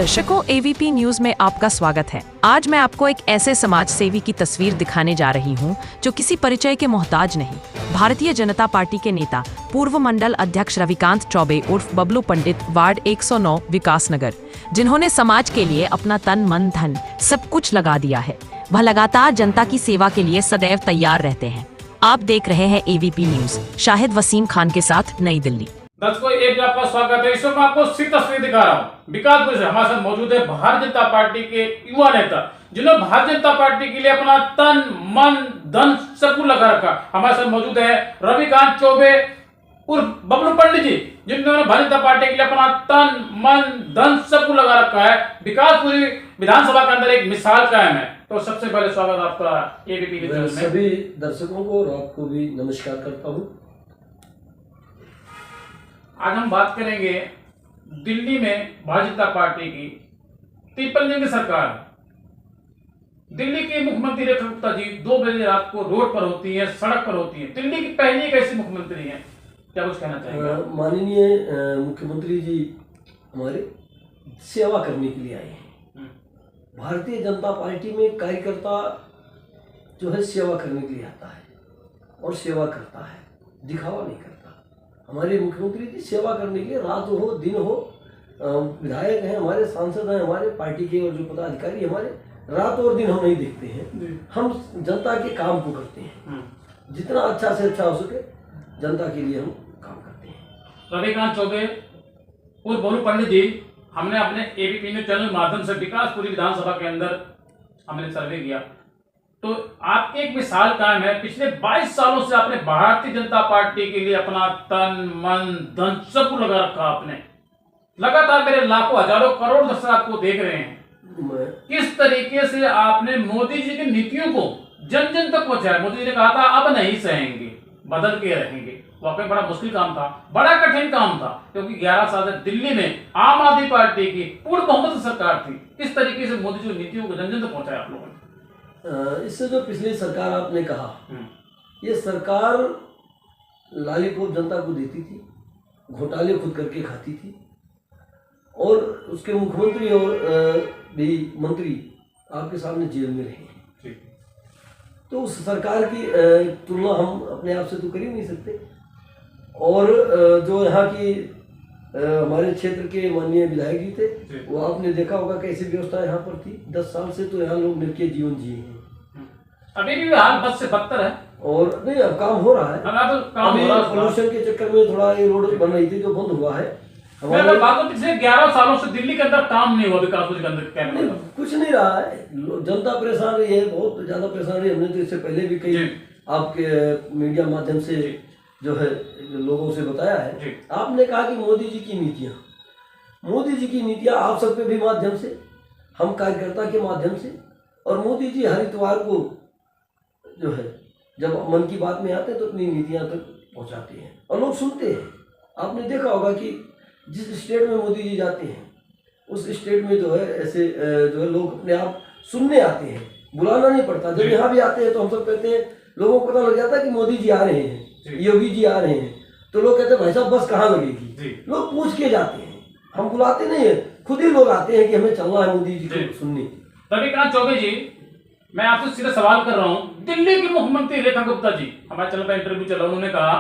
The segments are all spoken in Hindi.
दर्शकों, एवीपी न्यूज में आपका स्वागत है। आज मैं आपको एक ऐसे समाज सेवी की तस्वीर दिखाने जा रही हूं, जो किसी परिचय के मोहताज नहीं। भारतीय जनता पार्टी के नेता, पूर्व मंडल अध्यक्ष रविकांत चौबे उर्फ बबलू पंडित, वार्ड 109 विकासनगर, जिन्होंने समाज के लिए अपना तन मन धन सब कुछ लगा दिया है। वह लगातार जनता की सेवा के लिए सदैव तैयार रहते हैं। आप देख रहे हैं एवीपी न्यूज। शाहिद वसीम खान के साथ, नई दिल्ली। दर्शकों, एक आपका स्वागत है। इस वक्त मैं आपको सिर्फ तस्वीर दिखा रहा हूँ। विकासपुर से हमारे साथ मौजूद है भारतीय जनता पार्टी के युवा नेता, जिन्होंने भारतीय जनता पार्टी के लिए अपना तन मन धन सब कुछ लगा रखा। हमारे साथ मौजूद है रविकांत चौबे उर्फ बबलू पंडित जी, जिन्होंने भारतीय जनता पार्टी के लिए अपना तन मन धन सब कुछ लगा रखा है। विकासपुर विधानसभा के अंदर एक मिसाल कायम है। तो सबसे पहले स्वागत आपका एबीपी न्यूज में। सभी दर्शकों को और आपको भी नमस्कार करता हूँ। आज हम बात करेंगे दिल्ली में भारतीय जनता पार्टी की ट्रिपल सरकार। दिल्ली के मुख्यमंत्री रेखा गुप्ता जी 2 बजे रात को रोड पर होती है, सड़क पर होती है। दिल्ली की पहली एक ऐसी मुख्यमंत्री है, क्या कुछ कहना चाहेंगे? माननीय मुख्यमंत्री जी हमारे सेवा करने के लिए आए हैं। भारतीय जनता पार्टी में कार्यकर्ता जो है सेवा करने के लिए आता है और सेवा करता है, दिखावा नहीं करता। हमारे मुख्यमंत्री जी सेवा करने के लिए रात हो दिन हो, विधायक हैं हमारे, सांसद हैं हमारे, पार्टी के और जो पदाधिकारी हमारे, रात और दिन हम नहीं देखते हैं। हम जनता के काम को करते हैं, जितना अच्छा से अच्छा हो सके जनता के लिए हम काम करते हैं। रविकांत चौबे और बबलू पंडित जी, हमने अपने एबीपी न्यूज चैनल के माध्यम से विकासपुरी विधानसभा के अंदर हमने सर्वे किया, तो आपकी एक मिसाल कायम है। पिछले 22 सालों से आपने भारतीय जनता पार्टी के लिए अपना तन मन धन सब कुछ लगा रखा। आपने लगातार मेरे लाखों हजारों करोड़ दर्शक आपको देख रहे हैं। किस तरीके से आपने मोदी जी की नीतियों को जन जन तक पहुंचाया। मोदी जी ने कहा था अब नहीं सहेंगे, बदल के रहेंगे। वाकई बड़ा मुश्किल काम था, बड़ा कठिन काम था, क्योंकि 11 साल से दिल्ली में आम आदमी पार्टी की पूर्ण बहुमत सरकार थी। किस तरीके से मोदी जी की नीतियों को जन जन तक पहुंचाया आप लोगों ने? इससे जो पिछली सरकार आपने कहा, ये सरकार लॉलीपॉप जनता को देती थी, घोटाले खुद करके खाती थी, और उसके मुख्यमंत्री और भी मंत्री आपके सामने जेल में रहे हैं। तो उस सरकार की तुलना हम अपने आप से तो कर ही नहीं सकते। और जो यहाँ की हमारे क्षेत्र के माननीय विधायक जी थे, वो आपने देखा होगा कैसी व्यवस्था यहाँ पर थी। 10 साल से तो यहाँ लोग निर्के जीवन जिए हैं। अभी भी हाल बद से बदतर है, और नहीं अब काम हो रहा है। अभी पोल्यूशन के चक्कर में थोड़ा ये रोड बन रही थी जो बंद हुआ है। हमारे बात तो पिछले 11 सालों से दिल्ली के अंदर काम नहीं हुआ, विकास के अंदर कुछ नहीं रहा है। जनता परेशान रही है, बहुत ज्यादा परेशान रही है। हमने तो इससे पहले भी कई आपके मीडिया माध्यम से जो है लोगों से बताया है। आपने कहा कि मोदी जी की नीतियां आप सबके भी माध्यम से, हम कार्यकर्ता के माध्यम से, और मोदी जी हर इतवार को जो है जब मन की बात में आते हैं तो अपनी नीतियां तक पहुंचाते हैं और लोग सुनते हैं। आपने देखा होगा कि जिस स्टेट में मोदी जी जाते हैं उस स्टेट में जो है ऐसे जो है लोग अपने आप सुनने आते हैं, बुलाना नहीं पड़ता। जब यहाँ भी आते हैं तो हम सब कहते हैं, लोगों को पता लग जाता है कि मोदी जी आ रहे हैं, योगी जी आ रहे हैं, तो लोग कहते हैं भाई साहब बस कहाँ लगेगी। लोग पूछ के जाते हैं, हम बुलाते नहीं है, खुद ही लोग आते हैं कि हमें चलना है मोदी जी को सुनने। रविकांत चौबे जी, मैं आपसे सीधा सवाल कर रहा हूँ। दिल्ली की मुख्यमंत्री रेखा गुप्ता जी, हमारे चैनल पर इंटरव्यू चला, उन्होंने कहा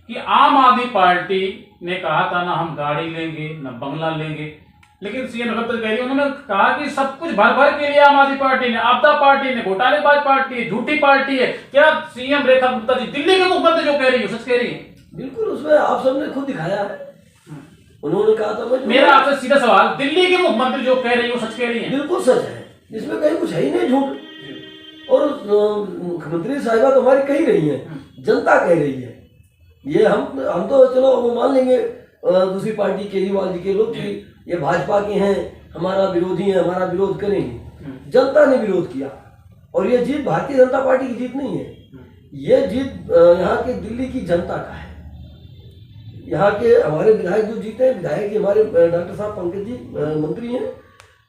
कि आम आदमी पार्टी ने कहा था ना हम गाड़ी लेंगे ना बंगला लेंगे, लेकिन सीएम रेखा गुप्ता कह रही, उन्होंने कहा कि सब कुछ भर भर के लिए आम आदमी पार्टी ने, आपदा पार्टी ने, घोटालेबाज पार्टी है, झूठी पार्टी है। क्या सीएम रेखा गुप्ता जी दिल्ली के मुख्यमंत्री जो कह रही है सच कह रही है? बिल्कुल, उसमें आप सबने खुद दिखाया है। उन्होंने कहा था, मेरा आपसे सीधा सवाल, दिल्ली के मुख्यमंत्री जो कह रही है वो सच कह रही है? बिल्कुल सच है, इसमें कहीं कुछ है ही नहीं झूठ। और मुख्यमंत्री साहिबा तो हमारी कही रही है, जनता कह रही है। ये हम तो चलो वो मान लेंगे दूसरी पार्टी केजरीवाल जी के लोग कि ये भाजपा के हैं, हमारा विरोधी है, हमारा विरोध करेंगे। जनता ने विरोध किया और ये जीत भारतीय जनता पार्टी की जीत नहीं है, ये जीत यहाँ के दिल्ली की जनता का है। यहाँ के हमारे विधायक जो जीते हैं, विधायक जी हमारे डॉक्टर साहब पंकज जी मंत्री हैं,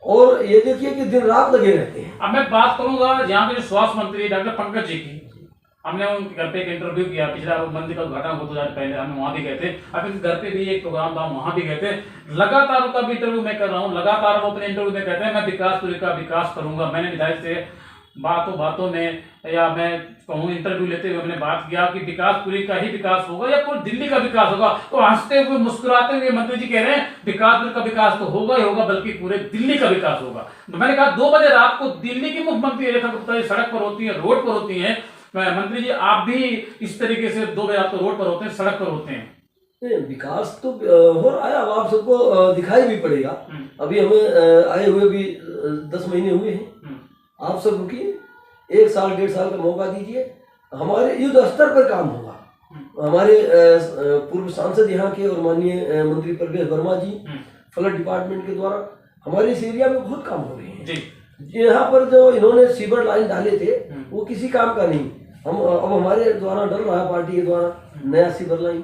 और ये देखिए कि दिन रात लगे रहते हैं। अब मैं बात करूंगा यहाँ के जो स्वास्थ्य मंत्री डॉक्टर पंकज जी की, हमने उनके घर पे एक इंटरव्यू किया, पिछला मंदिर का उद्घाटन हो 2000 पहले हम वहां भी गए थे। अब इस घर पे भी एक प्रोग्राम था, वहां भी गए थे। लगातार उनका भी इंटरव्यू मैं कर रहा हूँ, लगातार वो अपने इंटरव्यू में कहते हैं मैं विकासपुरी का विकास करूंगा। मैंने विधायक से बातों में या मैं कहूँ इंटरव्यू लेते हुए मैंने बात किया कि विकासपुरी का ही विकास होगा या पूरी दिल्ली का विकास होगा, तो हंसते हुए मुस्कुराते हुए मंत्री जी कह रहे हैं विकासपुरी का विकास तो होगा ही होगा, बल्कि पूरे दिल्ली का विकास होगा। तो मैंने कहा 2 बजे रात को दिल्ली की मुख्यमंत्री रेखा गुप्ता सड़क पर होती है, रोड पर होती है। मंत्री जी आप भी इस तरीके से 2 बजे रात को रोड पर होते हैं, सड़क पर होते हैं। विकास तो हो रहा है, अब आप सबको दिखाई भी पड़ेगा। अभी हमें आए हुए भी 10 महीने हुए हैं। आप सब रुकिए, 1 साल 1.5 साल का मौका दीजिए, हमारे युद्ध स्तर पर काम होगा। हमारे पूर्व सांसद यहाँ के और माननीय मंत्री प्रवेश वर्मा जी फ्लड डिपार्टमेंट के द्वारा हमारे इस एरिया में बहुत काम हो रहे हैं। यहाँ पर जो इन्होंने सीवर लाइन डाले थे वो किसी काम का नहीं, हम अब हमारे द्वारा डल रहा है पार्टी के द्वारा नया सीवर लाइन,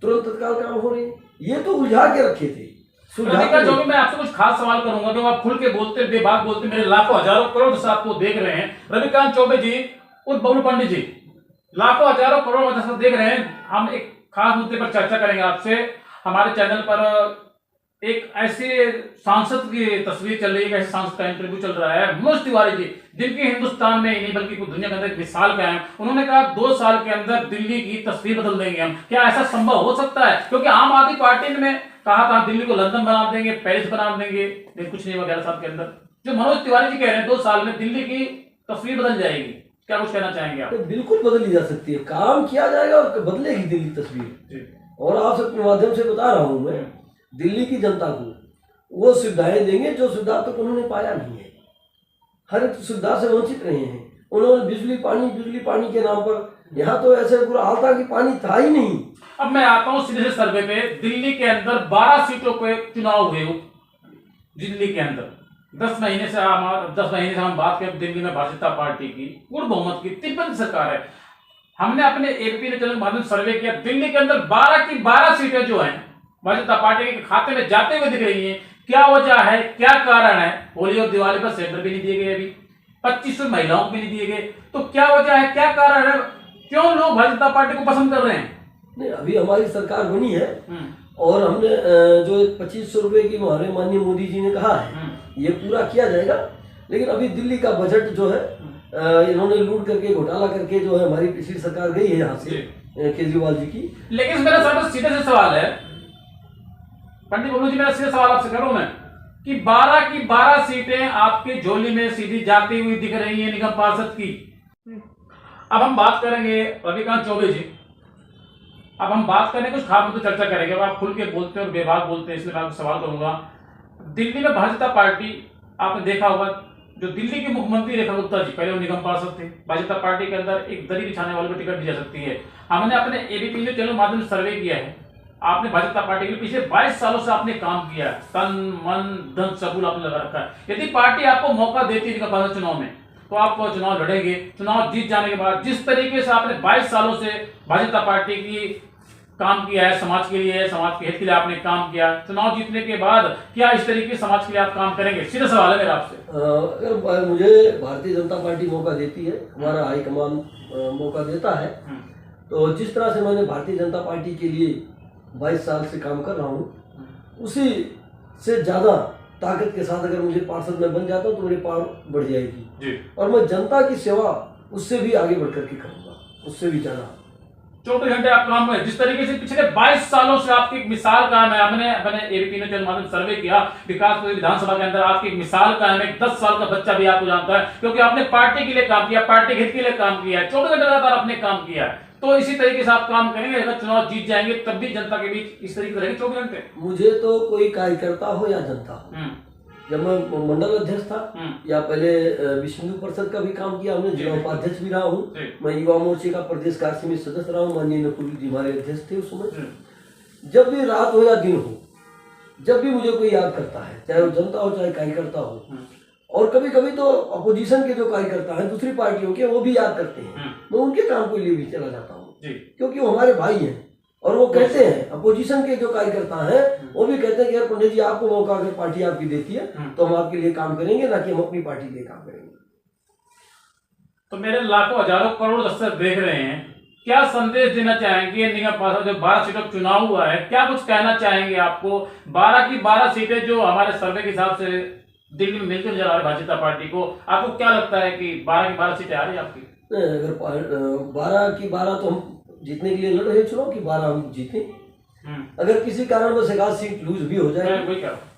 तुरंत तत्काल काम हो रहे हैं। ये तो उलझा के रखे थे। जो भी मैं आपसे कुछ खास सवाल करूंगा, जो आप खुल के बोलते बेबाक बोलते, मेरे लाखों हजारों करोड़ से आपको देख रहे हैं। रविकांत चौबे जी और बबलू पंडित जी लाखों हजारों करोड़ से देख रहे हैं। हम एक खास मुद्दे पर चर्चा करेंगे आपसे। हमारे चैनल पर एक ऐसे सांसद की तस्वीर चल रही है, ऐसे सांसद का इंटरव्यू चल रहा है, मनोज तिवारी जी, जिनकी हिंदुस्तान में ही नहीं बल्कि दुनिया के अंदर एक मिसाल कायम है। उन्होंने कहा 2 साल के अंदर दिल्ली की तस्वीर बदल देंगे हम। क्या ऐसा संभव हो सकता है? क्योंकि आम आदमी पार्टी ने कहा था दिल्ली को लंदन बना देंगे, पेरिस बना देंगे, लेकिन कुछ नहीं हुआ 11 साल के अंदर। जो मनोज तिवारी जी कह रहे हैं 2 साल में दिल्ली की तस्वीर बदल जाएगी, क्या कुछ कहना चाहेंगे आप? तो बिल्कुल बदली जा सकती है, काम किया जाएगा और बदलेगी दिल्ली तस्वीर। और आप सबके माध्यम से बता रहा हूं मैं, दिल्ली की जनता को वो सुविधाएं देंगे जो सुविधा तक उन्होंने पाया नहीं है। हर एक सुविधा से वंचित रहे हैं उन्होंने। बिजली पानी के नाम पर यहाँ तो ऐसे बुरा हाल था कि पानी था ही नहीं। अब मैं आता हूँ सीधे सर्वे पे। दिल्ली के अंदर 12 सीटों पे चुनाव हुए हो दिल्ली के अंदर। 10 महीने से हम बात करें दिल्ली में भारतीय जनता पार्टी की पूर्ण बहुमत की 53 सरकार है। हमने अपने एबीपी चैनल के माध्यम से सर्वे किया, दिल्ली के अंदर 12 की 12 सीटें जो हैं भारतीय जनता पार्टी के खाते में जाते हुए दिख रही हैं। क्या वजह है, क्या कारण है? होली और दिवाली पर सेंटर भी नहीं दिए गए, अभी 2500 महिलाओं को भी नहीं दिए गए, तो क्या वजह है, क्या कारण है, क्यों लोग भारतीय जनता पार्टी को पसंद कर रहे हैं? नहीं, अभी हमारी सरकार बनी है और हमने जो 2500 रुपए की हमारे माननीय मोदी जी ने कहा है ये पूरा किया जाएगा। लेकिन अभी दिल्ली का बजट जो है इन्होंने लूट करके घोटाला करके जो है हमारी पिछली सरकार गई है यहाँ से केजरीवाल जी की। लेकिन मेरा सर सीधे से सवाल है पंडित बबलू जी, मेरा सीधा सवाल आपसे करूं मैं कि 12 की 12 सीटें आपकी झोली में सीधी जाती हुई दिख रही है निगम पार्षद की। अब हम बात करेंगे रविकांत चौबे जी, अब हम बात करें कुछ खास मुद्दे चर्चा करेंगे। अब आप खुल के बोलते हैं और बेबाक बोलते हैं, इसलिए मैं आपको सवाल करूंगा। दिल्ली में भारतीय जनता पार्टी आपने देखा होगा, जो दिल्ली के मुख्यमंत्री रेखा गुप्ता जी पहले वो निगम पार्षद थे। भारतीय जनता पार्टी के अंदर एक दरी बिछाने वाले को टिकट दी जा सकती है। हमने अपने एबीपी न्यूज चैनल माध्यम से सर्वे किया है, आपने भारतीय जनता पार्टी के पिछले 22 सालों से आपने काम किया है, तन मन धन सबूल आपने लगा रखा है। यदि पार्टी आपको मौका देती है पार्षद चुनाव में तो आप चुनाव लड़ेंगे। चुनाव जीत जाने के बाद जिस तरीके से आपने 22 सालों से भारतीय जनता पार्टी की काम किया है, समाज के लिए, समाज के हित के लिए आपने काम किया, चुनाव जीतने के बाद क्या इस तरीके समाज के लिए आप काम करेंगे? सीधा सवाल है मेरा आपसे। अगर मुझे भारतीय जनता पार्टी मौका देती है, हमारा हाईकमान मौका देता है, तो जिस तरह से मैंने भारतीय जनता पार्टी के लिए 22 साल से काम कर रहा हूँ, उसी से ज्यादा ताकत के साथ अगर मुझे पार्षद में बन जाता हूँ तो मेरी पावर बढ़ जाएगी और मैं जनता की सेवा उससे भी आगे बढ़ करके करूंगा, उससे भी ज्यादा। 24 घंटे आप काम करें। जिस तरीके से पिछले 22 सालों से आपकी एक मिसाल कायम है, हमने अपने एबीपी न्यूज माध्यम सर्वे किया, विकासपुरी विधानसभा के अंदर आपकी एक मिसाल कायम है। 10 साल का बच्चा भी आपको जानता है क्योंकि आपने पार्टी के लिए काम किया, पार्टी के हित के लिए काम किया है, 24 घंटे लगातार आपने काम किया है। तो इसी तरीके से आप काम करेंगे, अगर चुनाव जीत जाएंगे तब भी जनता के बीच इस तरीके से रहेंगे 24 घंटे। मुझे तो कोई कार्यकर्ता हो या जनता हो, जब मैं मंडल अध्यक्ष था या पहले विश्व हिंदू परिषद का भी काम किया, हमने जिला उपाध्यक्ष भी रहा हूँ, मैं युवा मोर्चे का प्रदेश कार्य समिति सदस्य रहा हूँ, माननीय नकुल जी हमारे अध्यक्ष थे उस समय। जब भी रात हो या दिन हो, जब भी मुझे कोई याद करता है, चाहे वो जनता हो चाहे कार्यकर्ता हो, और कभी कभी तो अपोजिशन के जो कार्यकर्ता हैं दूसरी पार्टियों के, वो भी याद करते हैं, मैं उनके काम के लिए भी चला जाता हूँ क्योंकि वो हमारे भाई हैं। और वो कहते हैं, अपोजिशन के जो कार्यकर्ता हैं वो भी कहते हैं कि यार पंडित जी आपको मौका अगर पार्टी आपकी देती है तो हम आपके लिए काम करेंगे, ना कि हम अपनी पार्टी के लिए काम करेंगे। तो मेरे लाखों हजारों करोड़ दर्शक देख रहे हैं, क्या संदेश देना चाहेंगे निगम पार्षद जो 12 सीटों का चुनाव हुआ है, क्या कुछ कहना चाहेंगे आपको? 12 की 12 सीटें जो हमारे सर्वे के हिसाब से दिल्ली में मिलकर नजर आ रही भारतीय जनता पार्टी को, आपको क्या लगता है कि 12 की 12 सीटें आ रही है आपकी? नहीं, अगर 12 की 12 तो हम जीतने के लिए लड़ रहे चुनाव की 12 हम जीते। अगर किसी कारणवश एक आध सीट लूज भी हो जाए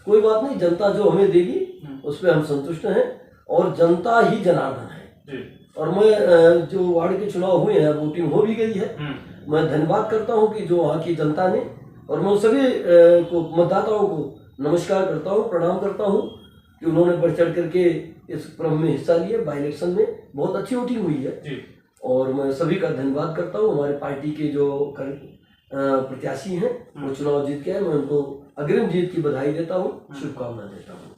कोई बात नहीं, जनता जो हमें देगी उस पर हम संतुष्ट हैं और जनता ही जनार्दन है। और मैं जो वार्ड के चुनाव हुए हैं, वोटिंग हो भी गई है, मैं धन्यवाद करता हूं कि जो वहाँ की जनता ने, और मैं सभी को मतदाताओं को नमस्कार करता हूं, प्रणाम करता हूं कि उन्होंने बढ़ चढ़ करके इस क्रम में हिस्सा लिया। बाई इलेक्शन में बहुत अच्छी वोटिंग हुई है और मैं सभी का धन्यवाद करता हूं। हमारे पार्टी के जो प्रत्याशी हैं वो चुनाव जीत के आए, मैं उनको अग्रिम जीत की बधाई देता हूँ, शुभकामना देता हूँ।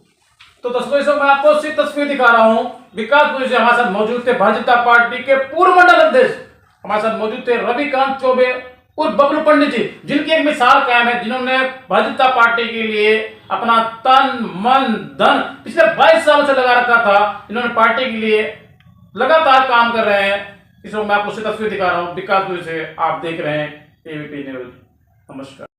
तो दर्शकों मैं आपको सिर्फ तस्वीर दिखा रहा हूँ, विकासपुर से हमारे साथ मौजूद थे भारतीय जनता पार्टी के पूर्व मंडल अध्यक्ष, हमारे साथ मौजूद थे रविकांत चौबे और बबलू पंडित जी, जिनकी एक मिसाल कायम है, जिन्होंने भारतीय जनता पार्टी के लिए अपना तन मन धन पिछले 22 सालों से लगा रखा था, जिन्होंने पार्टी के लिए लगातार काम कर रहे हैं। इस वक्त मैं आपको सिर्फ तस्वीर दिखा रहा हूँ विकासपुर से, आप देख रहे हैं एबीपी न्यूज। नमस्कार।